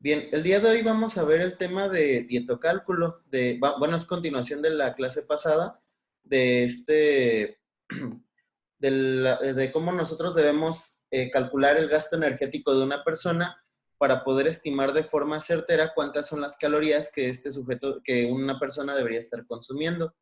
Bien, el día de hoy vamos a ver el tema de dietocálculo, bueno, es continuación de la clase pasada, de de cómo nosotros debemos calcular el gasto energético de una persona para poder estimar de forma certera cuántas son las calorías que que una persona debería estar consumiendo.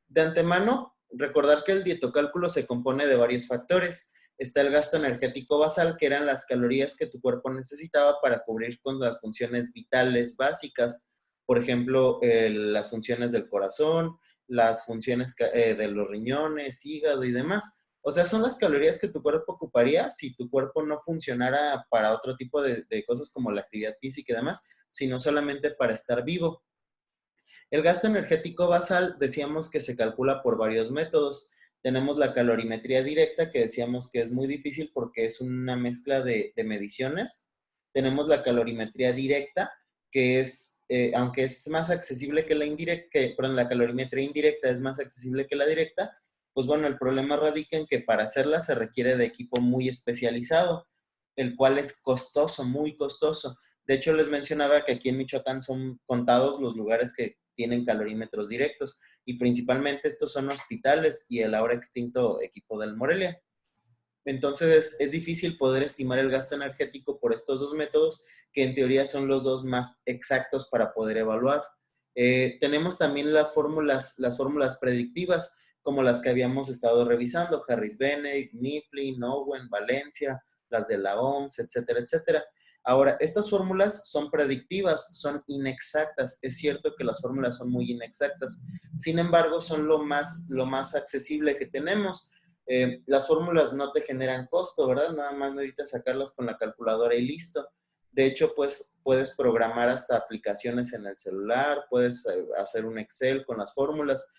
De antemano, recordar que el dietocálculo se compone de varios factores. Está el gasto energético basal, que eran las calorías que tu cuerpo necesitaba para cubrir con las funciones vitales básicas. Por ejemplo, las funciones del corazón, las funciones de los riñones, hígado y demás. O sea, son las calorías que tu cuerpo ocuparía si tu cuerpo no funcionara para otro tipo de cosas como la actividad física y demás, sino solamente para estar vivo. El gasto energético basal decíamos que se calcula por varios métodos. Tenemos la calorimetría directa, que decíamos que es muy difícil porque es una mezcla de mediciones. Tenemos la calorimetría directa, que es, aunque es más accesible que la indirecta, perdón, la calorimetría indirecta es más accesible que la directa, pues bueno, el problema radica en que para hacerla se requiere de equipo muy especializado, el cual es costoso, muy costoso. De hecho, les mencionaba que aquí en Michoacán son contados los lugares que tienen calorímetros directos y principalmente estos son hospitales y el ahora extinto equipo del Morelia. Entonces es difícil poder estimar el gasto energético por estos dos métodos que en teoría son los dos más exactos para poder evaluar. Tenemos también las fórmulas predictivas como las que habíamos estado revisando, Harris-Bennett, Mifflin, Owen, Valencia, las de la OMS, etcétera, etcétera. Ahora, estas fórmulas son predictivas, son inexactas. Es cierto que las fórmulas son muy inexactas. Sin embargo, son lo más accesible que tenemos. Las fórmulas no te generan costo, ¿verdad? Nada más necesitas sacarlas con la calculadora y listo. De hecho, pues puedes programar hasta aplicaciones en el celular, puedes hacer un Excel con las fórmulas.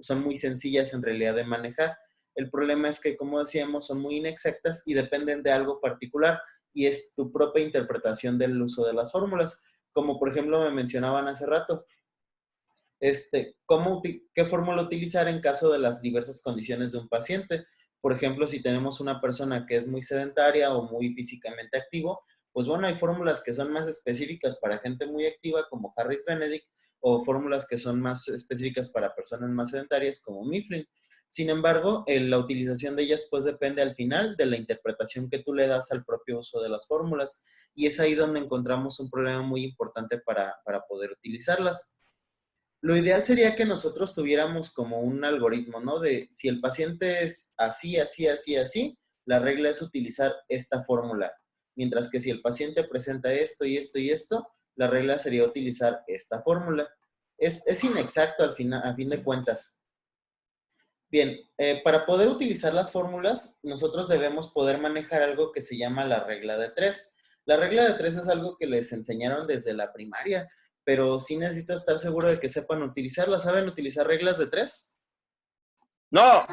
Son muy sencillas en realidad de manejar. El problema es que, como decíamos, son muy inexactas y dependen de algo particular y es tu propia interpretación del uso de las fórmulas. Como por ejemplo me mencionaban hace rato, qué fórmula utilizar en caso de las diversas condiciones de un paciente. Por ejemplo, si tenemos una persona que es muy sedentaria o muy físicamente activo, pues bueno, hay fórmulas que son más específicas para gente muy activa como Harris Benedict o fórmulas que son más específicas para personas más sedentarias como Mifflin. Sin embargo, la utilización de ellas pues depende al final de la interpretación que tú le das al propio uso de las fórmulas y es ahí donde encontramos un problema muy importante para poder utilizarlas. Lo ideal sería que nosotros tuviéramos como un algoritmo, ¿no? De si el paciente es así, así, así, así, la regla es utilizar esta fórmula. Mientras que si el paciente presenta esto y esto y esto, la regla sería utilizar esta fórmula. Es inexacto a fin de cuentas. Bien, para poder utilizar las fórmulas, nosotros debemos poder manejar algo que se llama la regla de tres. La regla de tres es algo que les enseñaron desde la primaria, pero sí necesito estar seguro de que sepan utilizarla. ¿Saben utilizar reglas de tres? No.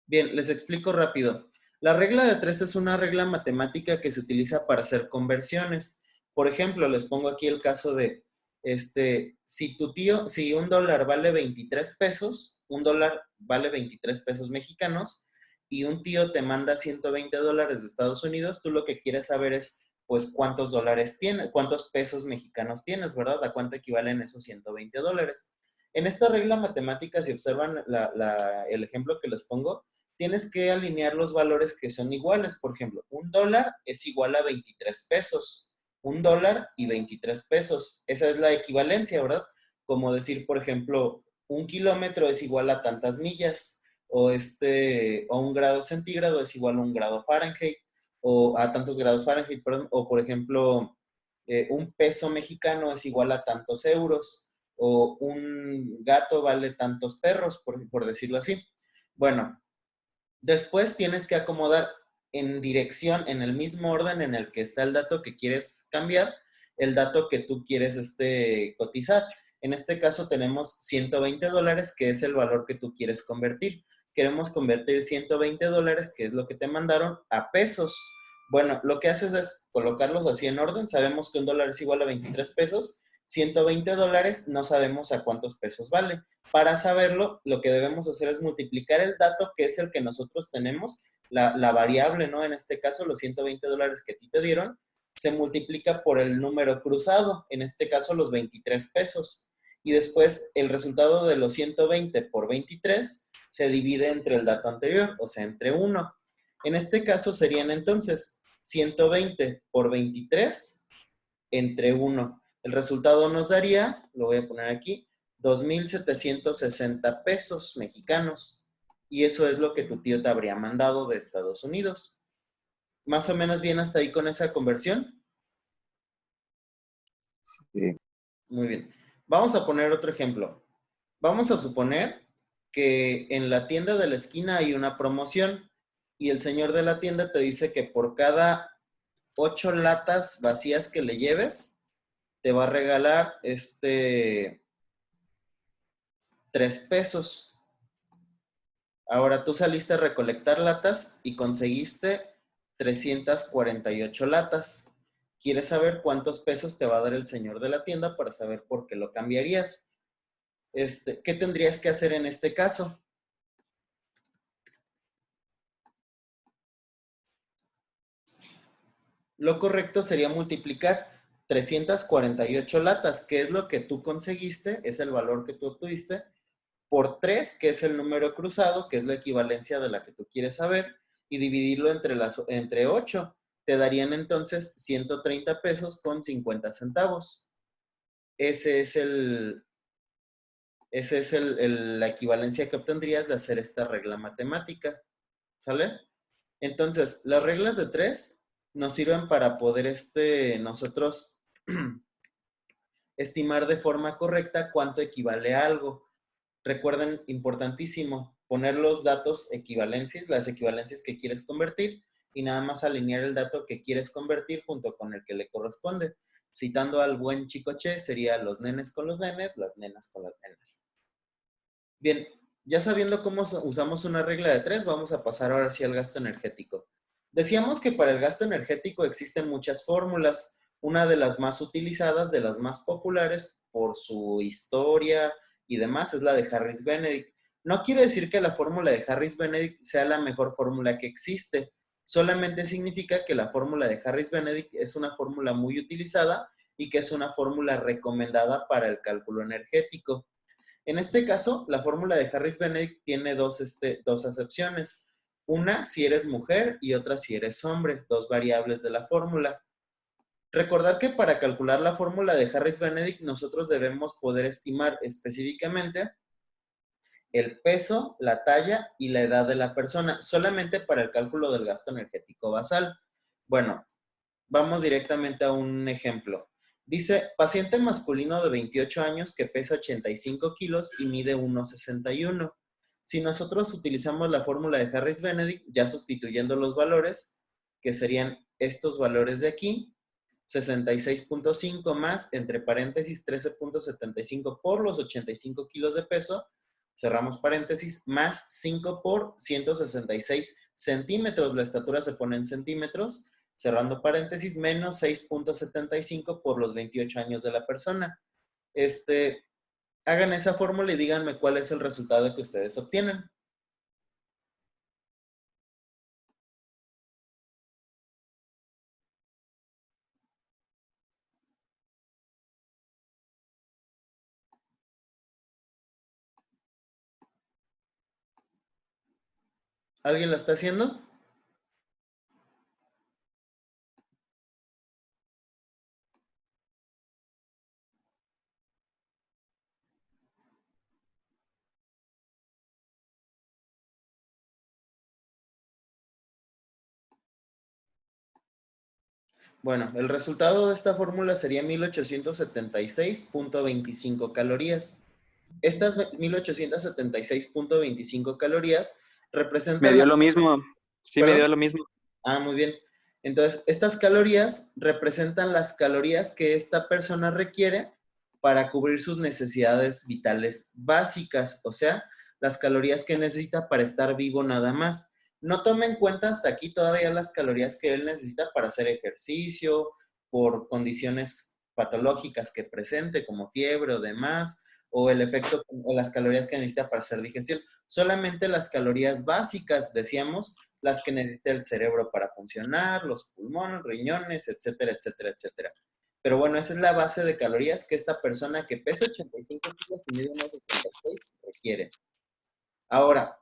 Bien, les explico rápido. La regla de tres es una regla matemática que se utiliza para hacer conversiones. Por ejemplo, les pongo aquí el caso de, si un dólar vale 23 pesos, un dólar vale 23 pesos mexicanos y un tío te manda 120 dólares de Estados Unidos, tú lo que quieres saber es, pues, cuántos dólares tiene, cuántos pesos mexicanos tienes, ¿verdad? ¿A cuánto equivalen esos 120 dólares? En esta regla matemática, si observan el ejemplo que les pongo, tienes que alinear los valores que son iguales. Por ejemplo, un dólar es igual a 23 pesos. Un dólar y 23 pesos. Esa es la equivalencia, ¿verdad? Como decir, por ejemplo, un kilómetro es igual a tantas millas, o un grado centígrado es igual a un grado Fahrenheit, o a tantos grados Fahrenheit, perdón, o por ejemplo, un peso mexicano es igual a tantos euros, o un gato vale tantos perros, por decirlo así. Bueno, después tienes que acomodar en dirección, en el mismo orden en el que está el dato que quieres cambiar, el dato que tú quieres cotizar. En este caso tenemos 120 dólares, que es el valor que tú quieres convertir. Queremos convertir 120 dólares, que es lo que te mandaron, a pesos. Bueno, lo que haces es colocarlos así en orden. Sabemos que un dólar es igual a 23 pesos. 120 dólares no sabemos a cuántos pesos vale. Para saberlo, lo que debemos hacer es multiplicar el dato que es el que nosotros tenemos, la variable, ¿no? En este caso, los 120 dólares que a ti te dieron, se multiplica por el número cruzado, en este caso los 23 pesos. Y después el resultado de los 120 por 23 se divide entre el dato anterior, o sea, entre 1. En este caso serían entonces 120 por 23 entre 1. El resultado nos daría, lo voy a poner aquí, 2,760 pesos mexicanos. Y eso es lo que tu tío te habría mandado de Estados Unidos. ¿Más o menos bien hasta ahí con esa conversión? Sí. Muy bien. Vamos a poner otro ejemplo. Vamos a suponer que en la tienda de la esquina hay una promoción y el señor de la tienda te dice que por cada 8 latas vacías que le lleves, te va a regalar 3 pesos. Ahora tú saliste a recolectar latas y conseguiste 348 latas. ¿Quieres saber cuántos pesos te va a dar el señor de la tienda para saber por qué lo cambiarías? ¿Qué tendrías que hacer en este caso? Lo correcto sería multiplicar 348 latas, que es lo que tú conseguiste, es el valor que tú obtuviste, por 3, que es el número cruzado, que es la equivalencia de la que tú quieres saber, y dividirlo entre 8. Te darían entonces 130 pesos con 50 centavos. Ese es la equivalencia que obtendrías de hacer esta regla matemática. ¿Sale? Entonces, las reglas de 3 nos sirven para poder nosotros estimar de forma correcta cuánto equivale a algo. Recuerden, importantísimo, poner los datos equivalencias, las equivalencias que quieres convertir y nada más alinear el dato que quieres convertir junto con el que le corresponde. Citando al buen Chicoche, sería los nenes con los nenes, las nenas con las nenas. Bien, ya sabiendo cómo usamos una regla de 3, vamos a pasar ahora sí al gasto energético. Decíamos que para el gasto energético existen muchas fórmulas. Una de las más utilizadas, de las más populares por su historia y demás, es la de Harris-Benedict. No quiere decir que la fórmula de Harris-Benedict sea la mejor fórmula que existe. Solamente significa que la fórmula de Harris-Benedict es una fórmula muy utilizada y que es una fórmula recomendada para el cálculo energético. En este caso, la fórmula de Harris-Benedict tiene dos acepciones. Una si eres mujer y otra si eres hombre, dos variables de la fórmula. Recordar que para calcular la fórmula de Harris-Benedict nosotros debemos poder estimar específicamente el peso, la talla y la edad de la persona, solamente para el cálculo del gasto energético basal. Bueno, vamos directamente a un ejemplo. Dice, paciente masculino de 28 años que pesa 85 kilos y mide 1,61. Si nosotros utilizamos la fórmula de Harris-Benedict, ya sustituyendo los valores, que serían estos valores de aquí, 66.5 más, entre paréntesis, 13.75 por los 85 kilos de peso, cerramos paréntesis, más 5 por 166 centímetros, la estatura se pone en centímetros, cerrando paréntesis, menos 6.75 por los 28 años de la persona. Hagan esa fórmula y díganme cuál es el resultado que ustedes obtienen. ¿Alguien la está haciendo? Bueno, el resultado de esta fórmula sería 1876.25 calorías. Estas 1876.25 calorías Me representan dio lo mismo. Sí, me ¿Perdón? dio lo mismo. Ah, muy bien. Entonces, estas calorías representan las calorías que esta persona requiere para cubrir sus necesidades vitales básicas, o sea, las calorías que necesita para estar vivo nada más. No tome en cuenta hasta aquí todavía las calorías que él necesita para hacer ejercicio, por condiciones patológicas que presente, como fiebre o demás, o el efecto o las calorías que necesita para hacer digestión. Solamente las calorías básicas, decíamos, las que necesita el cerebro para funcionar, los pulmones, riñones, etcétera, etcétera, etcétera. Pero bueno, esa es la base de calorías que esta persona que pesa 85 kilos y mide unos 86 requiere. Ahora,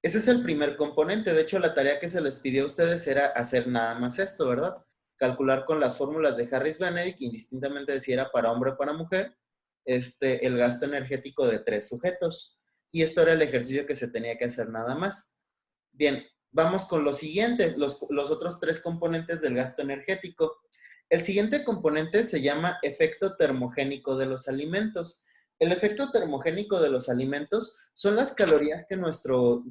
ese es el primer componente. De hecho, la tarea que se les pidió a ustedes era hacer nada más esto, ¿verdad? Calcular con las fórmulas de Harris-Benedict, indistintamente de si era para hombre o para mujer, el gasto energético de 3 sujetos. Y esto era el ejercicio que se tenía que hacer nada más. Bien, vamos con lo siguiente, los otros 3 componentes del gasto energético. El siguiente componente se llama efecto termogénico de los alimentos. El efecto termogénico de los alimentos son las calorías que nuestro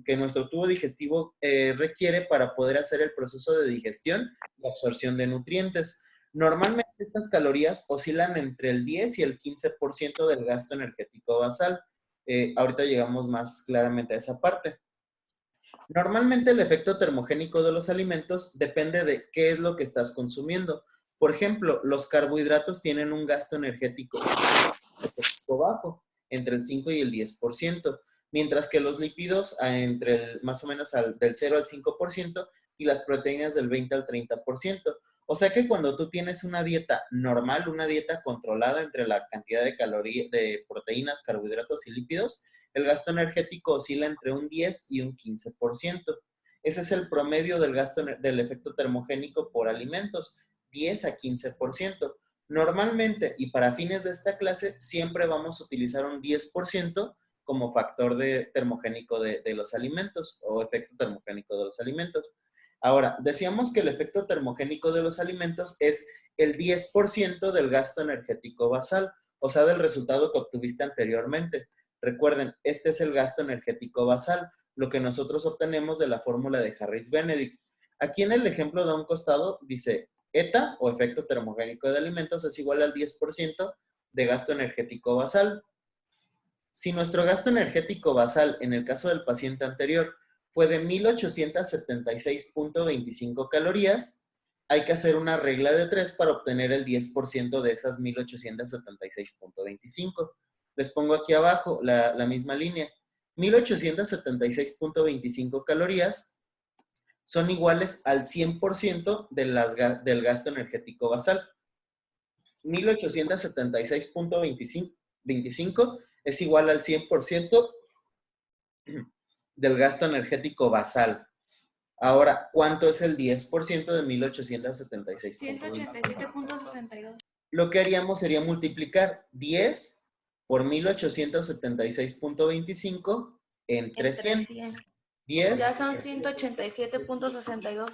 tubo digestivo requiere para poder hacer el proceso de digestión y absorción de nutrientes. Normalmente estas calorías oscilan entre el 10 y el 15% del gasto energético basal. Ahorita llegamos más claramente a esa parte. Normalmente el efecto termogénico de los alimentos depende de qué es lo que estás consumiendo. Por ejemplo, los carbohidratos tienen un gasto energético bajo, entre el 5 y el 10%, mientras que los lípidos más o menos del 0 al 5% y las proteínas del 20 al 30%. O sea que cuando tú tienes una dieta normal, una dieta controlada entre la cantidad de calorías, de proteínas, carbohidratos y lípidos, el gasto energético oscila entre un 10 y un 15%. Ese es el promedio del gasto del efecto termogénico por alimentos, 10 a 15%. Normalmente, y para fines de esta clase, siempre vamos a utilizar un 10% como factor termogénico de los alimentos o efecto termogénico de los alimentos. Ahora, decíamos que el efecto termogénico de los alimentos es el 10% del gasto energético basal, o sea, del resultado que obtuviste anteriormente. Recuerden, este es el gasto energético basal, lo que nosotros obtenemos de la fórmula de Harris-Benedict. Aquí en el ejemplo de un costado dice, ETA, o efecto termogénico de alimentos, es igual al 10% de gasto energético basal. Si nuestro gasto energético basal, en el caso del paciente anterior, fue de 1876.25 calorías, hay que hacer una regla de 3 para obtener el 10% de esas 1876.25. Les pongo aquí abajo la misma línea. 1876.25 calorías son iguales al 100% del gasto energético basal. 1876.25 es igual al 100% del gasto energético basal. Ahora, ¿cuánto es el 10% de 1876? 187.62. Lo que haríamos sería multiplicar 10 por 1876.25 entre 100. 10. Ya son 187.62.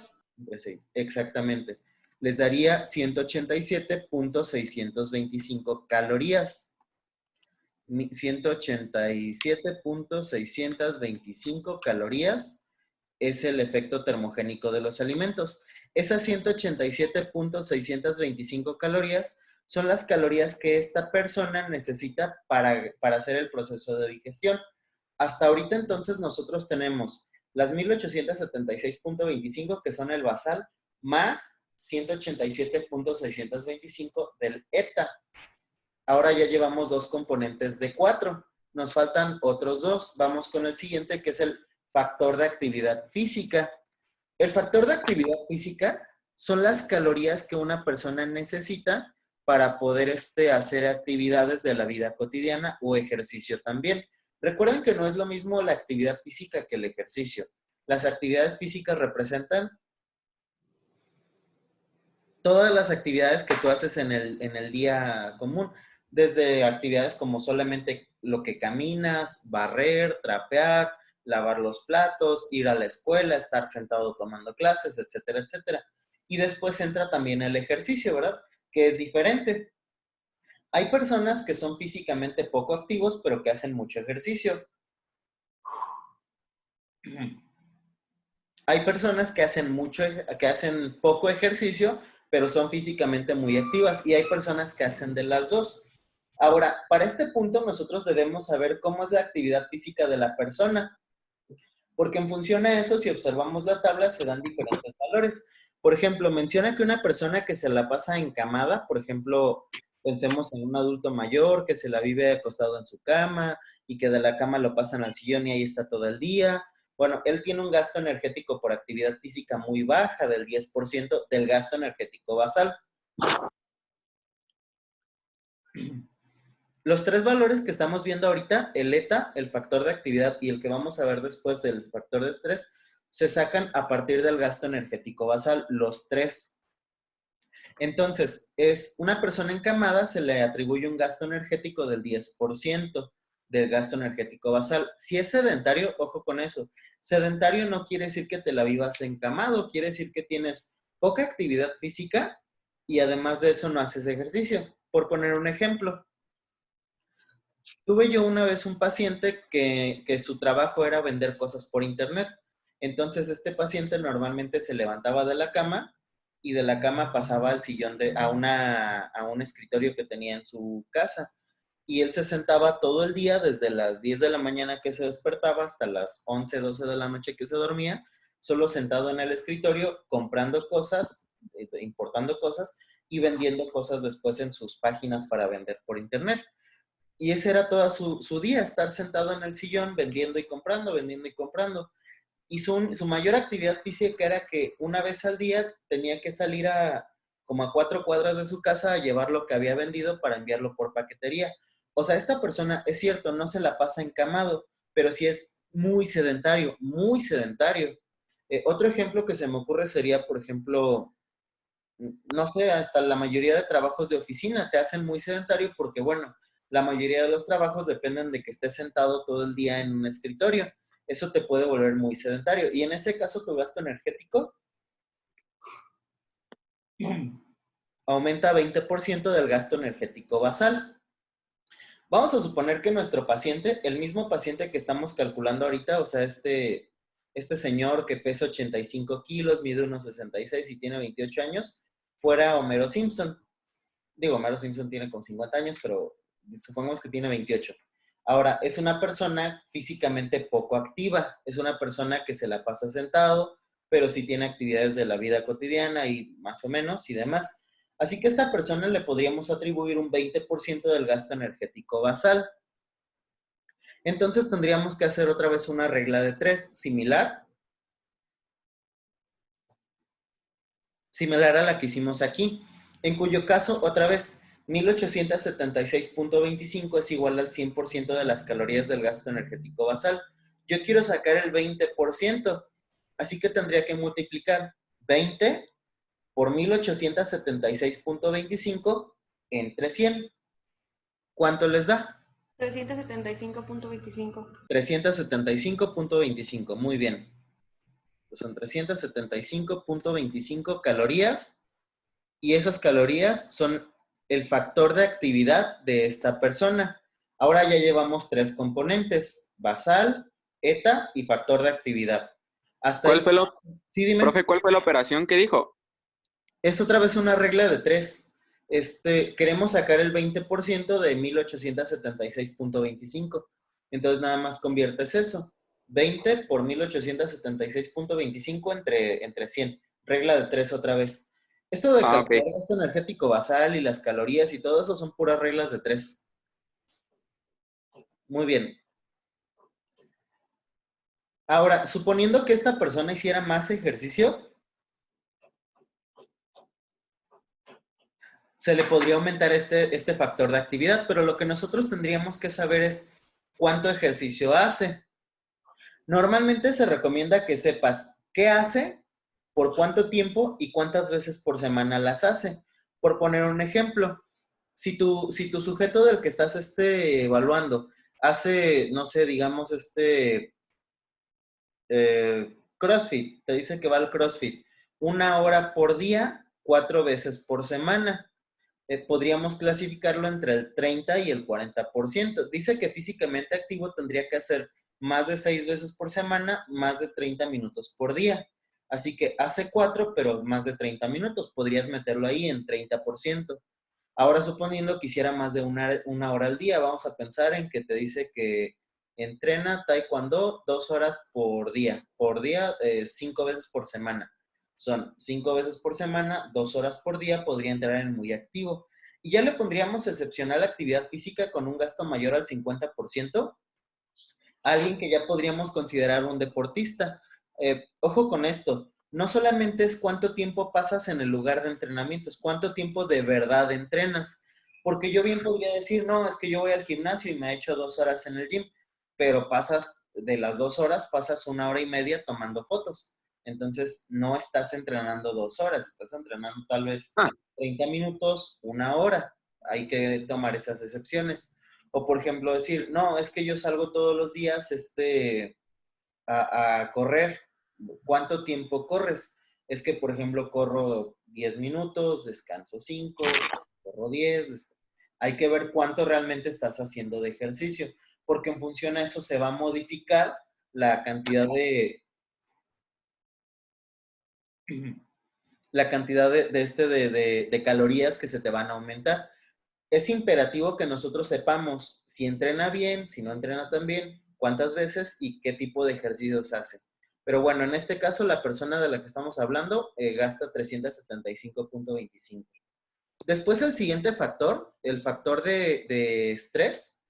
Sí, exactamente. Les daría 187.625 calorías. 187.625 calorías es el efecto termogénico de los alimentos. Esas 187.625 calorías son las calorías que esta persona necesita para hacer el proceso de digestión. Hasta ahorita entonces nosotros tenemos las 1876.25 que son el basal más 187.625 del ETA. Ahora ya llevamos 2 componentes de 4. Nos faltan otros 2. Vamos con el siguiente, que es el factor de actividad física. El factor de actividad física son las calorías que una persona necesita para poder hacer actividades de la vida cotidiana o ejercicio también. Recuerden que no es lo mismo la actividad física que el ejercicio. Las actividades físicas representan todas las actividades que tú haces en el día común, desde actividades como solamente lo que caminas, barrer, trapear, lavar los platos, ir a la escuela, estar sentado tomando clases, etcétera, etcétera. Y después entra también el ejercicio, ¿verdad? Que es diferente. Hay personas que son físicamente poco activos, pero que hacen mucho ejercicio. Hay personas que hacen poco ejercicio, pero son físicamente muy activas. Y hay personas que hacen de las dos. Ahora, para este punto nosotros debemos saber cómo es la actividad física de la persona. Porque en función a eso, si observamos la tabla, se dan diferentes valores. Por ejemplo, menciona que una persona que se la pasa encamada, por ejemplo, pensemos en un adulto mayor que se la vive acostado en su cama y que de la cama lo pasan al sillón y ahí está todo el día. Bueno, él tiene un gasto energético por actividad física muy baja, del 10% del gasto energético basal. Los tres valores que estamos viendo ahorita, el ETA, el factor de actividad y el que vamos a ver después del factor de estrés, se sacan a partir del gasto energético basal, los tres. Entonces, es una persona encamada, se le atribuye un gasto energético del 10% del gasto energético basal. Si es sedentario, ojo con eso. Sedentario no quiere decir que te la vivas encamado, quiere decir que tienes poca actividad física y además de eso no haces ejercicio. Por poner un ejemplo, tuve yo una vez un paciente que su trabajo era vender cosas por internet. Entonces, este paciente normalmente se levantaba de la cama y de la cama pasaba al sillón a un escritorio que tenía en su casa. Y él se sentaba todo el día, desde las 10 de la mañana que se despertaba hasta las 11, 12 de la noche que se dormía, solo sentado en el escritorio, comprando cosas, importando cosas y vendiendo cosas después en sus páginas para vender por internet. Y ese era todo su día, estar sentado en el sillón vendiendo y comprando, vendiendo y comprando. Y su mayor actividad física era que una vez al día tenía que salir como a 4 cuadras de su casa a llevar lo que había vendido para enviarlo por paquetería. O sea, esta persona, es cierto, no se la pasa encamado, pero sí es muy sedentario, muy sedentario. Otro ejemplo que se me ocurre sería, por ejemplo, no sé, hasta la mayoría de trabajos de oficina te hacen muy sedentario porque, bueno, la mayoría de los trabajos dependen de que estés sentado todo el día en un escritorio. Eso te puede volver muy sedentario. Y en ese caso, tu gasto energético aumenta 20% del gasto energético basal. Vamos a suponer que nuestro paciente, el mismo paciente que estamos calculando ahorita, o sea, este señor que pesa 85 kilos, mide unos 66 y tiene 28 años, fuera Homero Simpson. Digo, Homero Simpson tiene como 50 años, pero supongamos que tiene 28. Ahora, es una persona físicamente poco activa, es una persona que se la pasa sentado, pero sí tiene actividades de la vida cotidiana y más o menos y demás. Así que a esta persona le podríamos atribuir un 20% del gasto energético basal. Entonces tendríamos que hacer otra vez una regla de 3, similar a la que hicimos aquí, en cuyo caso, otra vez, 1876.25 es igual al 100% de las calorías del gasto energético basal. Yo quiero sacar el 20%, así que tendría que multiplicar 20 por 1876.25 entre 100. ¿Cuánto les da? 375.25. 375.25, muy bien. Pues son 375.25 calorías y esas calorías son el factor de actividad de esta persona. Ahora ya llevamos 3 componentes, basal, ETA y factor de actividad. Hasta ¿Cuál ahí. fue Sí, dime. profe, cuál fue la operación que dijo? Es otra vez una regla de 3. Queremos sacar el 20% de 1876.25. Entonces nada más conviertes eso. 20 por 1876.25 entre 100. Regla de 3 otra vez. Esto de Ah, ok. calcular el gasto energético basal y las calorías y todo eso son puras reglas de 3. Muy bien. Ahora, suponiendo que esta persona hiciera más ejercicio, se le podría aumentar este factor de actividad, pero lo que nosotros tendríamos que saber es cuánto ejercicio hace. Normalmente se recomienda que sepas qué hace, por cuánto tiempo y cuántas veces por semana las hace. Por poner un ejemplo, si tu sujeto del que estás evaluando hace, no sé, digamos, CrossFit, te dice que va al CrossFit 1 hora por día, 4 veces por semana. Podríamos clasificarlo entre el 30 y el 40%. Dice que físicamente activo tendría que hacer más de 6 veces por semana, más de 30 minutos por día. Así que hace 4, pero más de 30 minutos. Podrías meterlo ahí en 30%. Ahora, suponiendo que hiciera más de una hora al día, vamos a pensar en que te dice que entrena taekwondo 2 horas por día. 5 veces por semana. Son 5 veces por semana, 2 horas por día, podría entrar en muy activo. Y ya le pondríamos excepcional actividad física con un gasto mayor al 50%. alguien que ya podríamos considerar un deportista. Ojo con esto, no solamente es cuánto tiempo pasas en el lugar de entrenamiento, es cuánto tiempo de verdad entrenas. Porque yo bien podría decir, no, es que yo voy al gimnasio y me he hecho 2 horas en el gym, pero pasas, de las 2 horas, pasas 1 hora y media tomando fotos. Entonces, no estás entrenando 2 horas, estás entrenando tal vez Ah, 30 minutos, 1 hora. Hay que tomar esas excepciones. O, por ejemplo, decir, no, es que yo salgo todos los días a correr. ¿Cuánto tiempo corres? Es que, por ejemplo, corro 10 minutos, descanso 5, corro 10. Hay que ver cuánto realmente estás haciendo de ejercicio, porque en función a eso se va a modificar la cantidad de calorías que se te van a aumentar. Es imperativo que nosotros sepamos si entrena bien, si no entrena tan bien, cuántas veces y qué tipo de ejercicios hace. Pero bueno, en este caso, la persona de la que estamos hablando gasta 375.25. Después, el siguiente factor, el factor de estrés,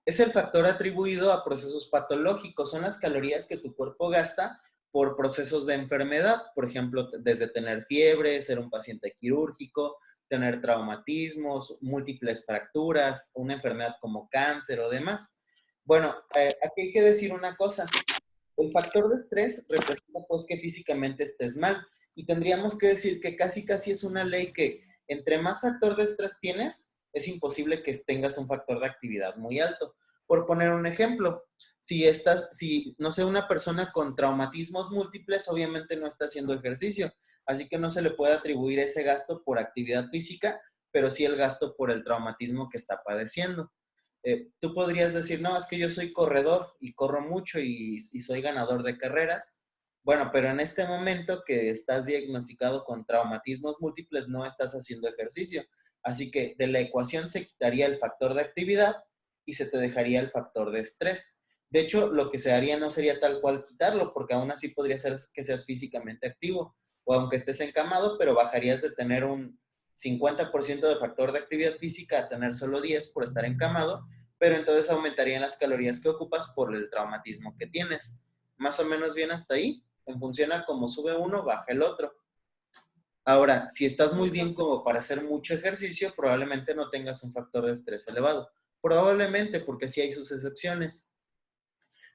es el factor atribuido a procesos patológicos. Son las calorías que tu cuerpo gasta por procesos de enfermedad. Por ejemplo, desde tener fiebre, ser un paciente quirúrgico, tener traumatismos, múltiples fracturas, una enfermedad como cáncer o demás. Bueno, aquí hay que decir una cosa. El factor de estrés representa pues que físicamente estés mal. Y tendríamos que decir que casi casi es una ley que entre más factor de estrés tienes, es imposible que tengas un factor de actividad muy alto. Por poner un ejemplo, si no sé, una persona con traumatismos múltiples, obviamente no está haciendo ejercicio, así que no se le puede atribuir ese gasto por actividad física, pero sí el gasto por el traumatismo que está padeciendo. Tú podrías decir, no, es que yo soy corredor y corro mucho y soy ganador de carreras. Bueno, pero en este momento que estás diagnosticado con traumatismos múltiples, no estás haciendo ejercicio. Así que de la ecuación se quitaría el factor de actividad y se te dejaría el factor de estrés. De hecho, lo que se haría no sería tal cual quitarlo, porque aún así podría ser que seas físicamente activo o aunque estés encamado, pero bajarías de tener un 50% de factor de actividad física a tener solo 10 por estar encamado, pero entonces aumentarían las calorías que ocupas por el traumatismo que tienes. Más o menos bien hasta ahí. Funciona como sube uno, baja el otro. Ahora, si estás muy bien como para hacer mucho ejercicio, probablemente no tengas un factor de estrés elevado. Probablemente, porque sí hay sus excepciones.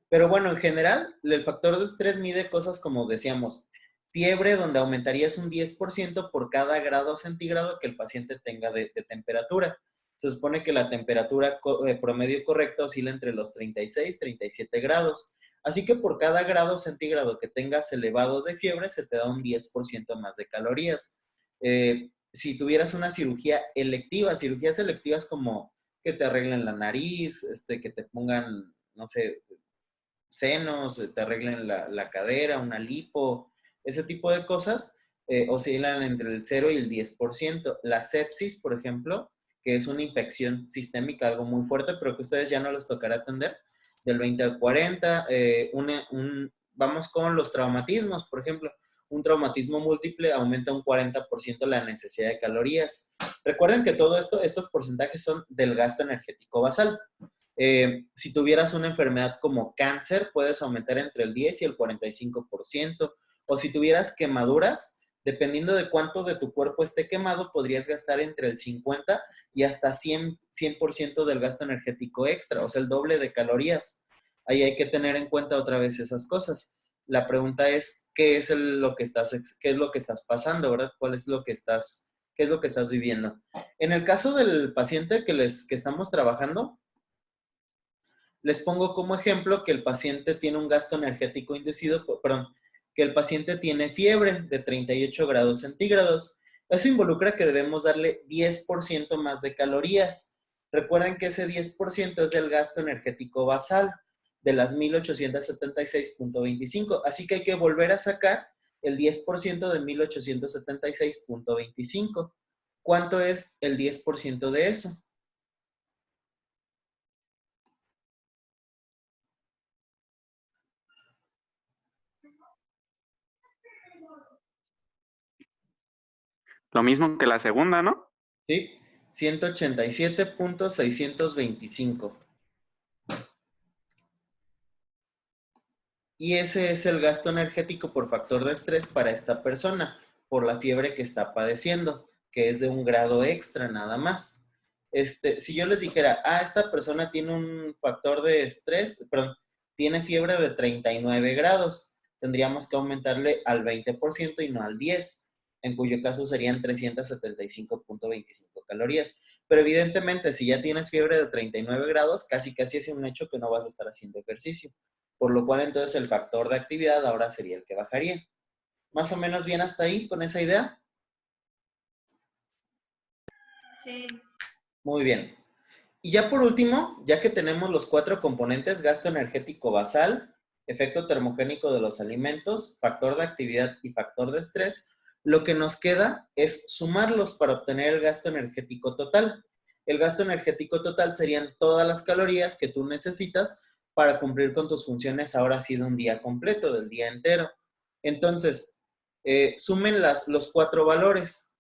Pero bueno, en general, el factor de estrés mide cosas como decíamos, fiebre, donde aumentarías un 10% por cada grado centígrado que el paciente tenga de temperatura. Se supone que la temperatura promedio correcta oscila entre los 36 y 37 grados. Así que por cada grado centígrado que tengas elevado de fiebre, se te da un 10% más de calorías. Si tuvieras una cirugía electiva, cirugías selectivas como que te arreglen la nariz, que te pongan, no sé, senos, te arreglen la cadera, una lipo, ese tipo de cosas, oscilan entre el 0 y el 10%. La sepsis, por ejemplo, que es una infección sistémica, algo muy fuerte, pero que a ustedes ya no les tocará atender, del 20 al 40. Vamos con los traumatismos, por ejemplo. Un traumatismo múltiple aumenta un 40% la necesidad de calorías. Recuerden que todo esto, estos porcentajes son del gasto energético basal. Si tuvieras una enfermedad como cáncer, puedes aumentar entre el 10 y el 45%. O si tuvieras quemaduras, dependiendo de cuánto de tu cuerpo esté quemado, podrías gastar entre el 50 y hasta 100% del gasto energético extra, o sea, el doble de calorías. Ahí hay que tener en cuenta otra vez esas cosas. La pregunta es, ¿qué es qué es lo que estás pasando, verdad? ¿Qué es lo que estás viviendo? En el caso del paciente que estamos trabajando, les pongo como ejemplo que el paciente tiene un gasto energético inducido, perdón, que el paciente tiene fiebre de 38 grados centígrados. Eso involucra que debemos darle 10% más de calorías. Recuerden que ese 10% es del gasto energético basal de las 1876.25. Así que hay que volver a sacar el 10% de 1876.25. ¿Cuánto es el 10% de eso? Lo mismo que la segunda, ¿no? ¿Sí? 187.625. Y ese es el gasto energético por factor de estrés para esta persona, por la fiebre que está padeciendo, que es de 1 grado extra nada más. Si yo les dijera, esta persona tiene un factor de estrés, perdón, tiene fiebre de 39 grados, tendríamos que aumentarle al 20% y no al 10%, en cuyo caso serían 375.25 calorías. Pero evidentemente, si ya tienes fiebre de 39 grados, casi es un hecho que no vas a estar haciendo ejercicio. Por lo cual, entonces, el factor de actividad ahora sería el que bajaría. ¿Más o menos bien hasta ahí con esa idea? Sí. Muy bien. Y ya por último, ya que tenemos los 4 componentes, gasto energético basal, efecto termogénico de los alimentos, factor de actividad y factor de estrés, lo que nos queda es sumarlos para obtener el gasto energético total. El gasto energético total serían todas las calorías que tú necesitas para cumplir con tus funciones ahora sí de un día completo, del día entero. Entonces, sumen los 4 valores.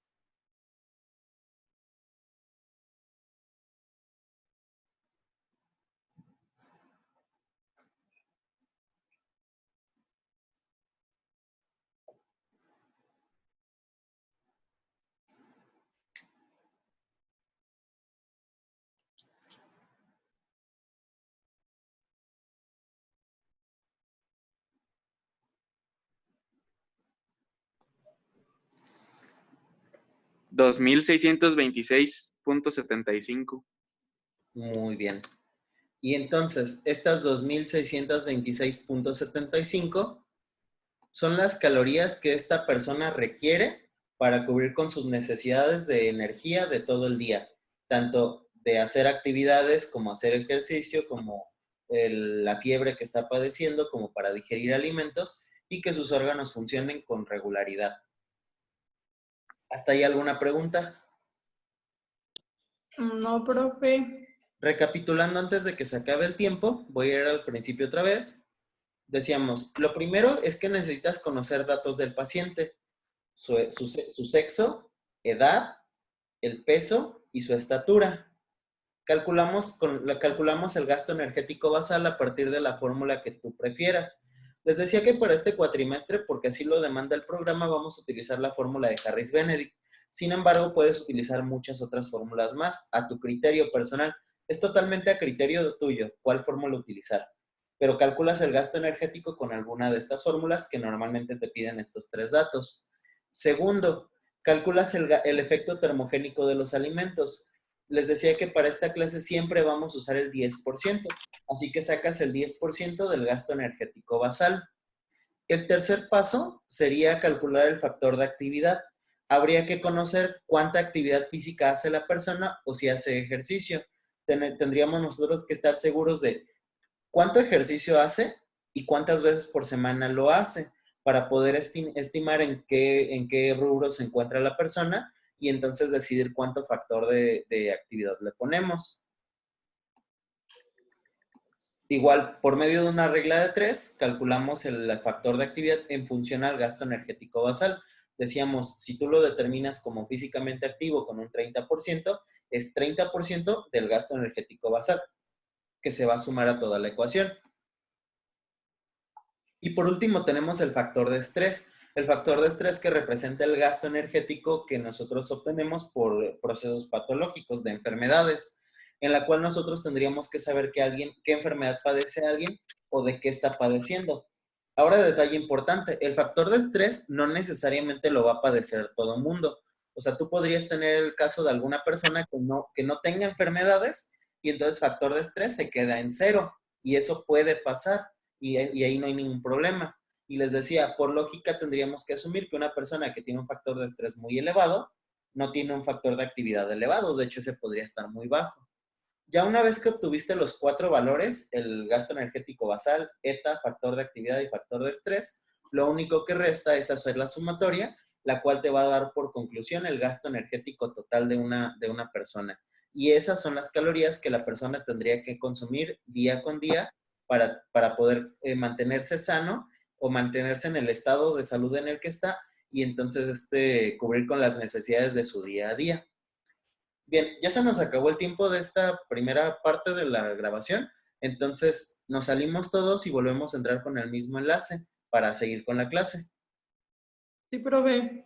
$2,626.75. Muy bien. Y entonces, estas 2,626.75 son las calorías que esta persona requiere para cubrir con sus necesidades de energía de todo el día, tanto de hacer actividades como hacer ejercicio, como la fiebre que está padeciendo, como para digerir alimentos y que sus órganos funcionen con regularidad. ¿Hasta ahí alguna pregunta? No, profe. Recapitulando antes de que se acabe el tiempo, voy a ir al principio otra vez. Decíamos, lo primero es que necesitas conocer datos del paciente, su sexo, edad, el peso y su estatura. Calculamos el gasto energético basal a partir de la fórmula que tú prefieras. Les decía que para este cuatrimestre, porque así lo demanda el programa, vamos a utilizar la fórmula de Harris-Benedict. Sin embargo, puedes utilizar muchas otras fórmulas más a tu criterio personal. Es totalmente a criterio tuyo cuál fórmula utilizar. Pero calculas el gasto energético con alguna de estas fórmulas que normalmente te piden estos 3 datos. Segundo, calculas el efecto termogénico de los alimentos. Les decía que para esta clase siempre vamos a usar el 10%, así que sacas el 10% del gasto energético basal. El tercer paso sería calcular el factor de actividad. Habría que conocer cuánta actividad física hace la persona o si hace ejercicio. Tendríamos nosotros que estar seguros de cuánto ejercicio hace y cuántas veces por semana lo hace para poder estimar en qué rubro se encuentra la persona y entonces decidir cuánto factor de actividad le ponemos. Igual, por medio de una regla de 3, calculamos el factor de actividad en función al gasto energético basal. Decíamos, si tú lo determinas como físicamente activo con un 30%, es 30% del gasto energético basal, que se va a sumar a toda la ecuación. Y por último tenemos el factor de estrés. El factor de estrés que representa el gasto energético que nosotros obtenemos por procesos patológicos de enfermedades, en la cual nosotros tendríamos que saber qué enfermedad padece alguien o de qué está padeciendo. Ahora, detalle importante, el factor de estrés no necesariamente lo va a padecer todo el mundo. O sea, tú podrías tener el caso de alguna persona que no tenga enfermedades y entonces factor de estrés se queda en 0 y eso puede pasar y ahí no hay ningún problema. Y les decía, por lógica tendríamos que asumir que una persona que tiene un factor de estrés muy elevado no tiene un factor de actividad elevado, de hecho ese podría estar muy bajo. Ya una vez que obtuviste los 4 valores, el gasto energético basal, ETA, factor de actividad y factor de estrés, lo único que resta es hacer la sumatoria, la cual te va a dar por conclusión el gasto energético total de una persona. Y esas son las calorías que la persona tendría que consumir día con día para poder mantenerse sano o mantenerse en el estado de salud en el que está y entonces cubrir con las necesidades de su día a día. Bien, ya se nos acabó el tiempo de esta primera parte de la grabación, Entonces, nos salimos todos y volvemos a entrar con el mismo enlace para seguir con la clase. Sí, profe.